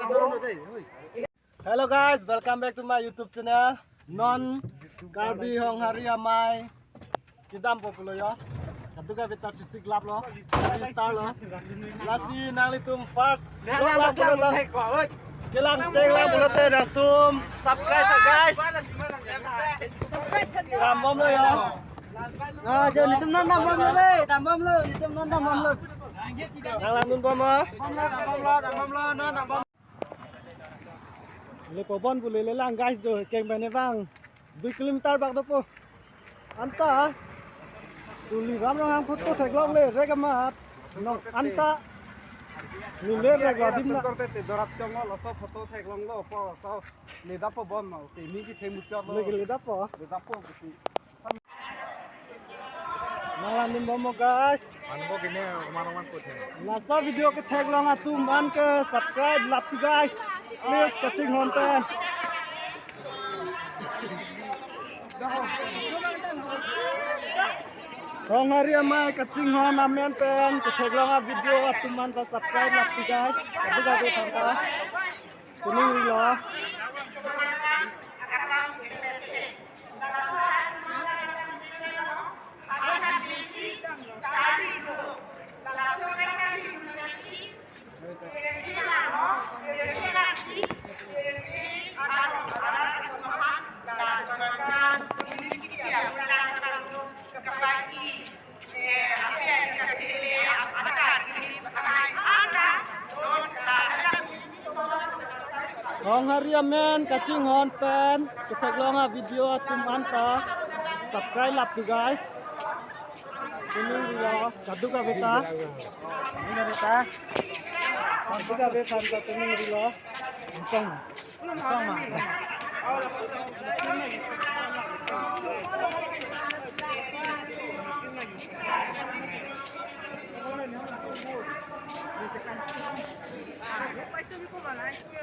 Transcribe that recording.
Hello guys, welcome back to my YouTube channel. Non Karbi Hong Hari Amai. Kita populo yo. Katuga kita sisik lap lo. Star lo. Lasi nang litum first. Kilang ceng lang mulut dan tum. Subscribe to guys. Tambom lo yo. Nah, jangan itu nanda bom lo, tambom lo, itu nanda bom lo. Nang langun bom lo. Le pobon boleh lelang guys jo keng bane bang 2 kilometer bak dopo anta tuli ram rang foto theglong le re kamat no anta ni le re ga dimna korte te dorap chongo loso photo theglong lo po so le dapo bon no se mi ki themu chot lo le dapo le dapo ki malam nim bomo guys anbo gine man ko the last video ke theglong atu man ke subscribe lap tu guys please catching home pen Hong Hari Amai catching home amen pen ke theglong video atu man ka subscribe lap tu guys abu ga be thanta kuning lo Hong Hari Amen catching on pen keteglong video atum anta subscribe lap tu guys ini dia kadu ka beta ini beta kadu ka be fan ka ini dia song ma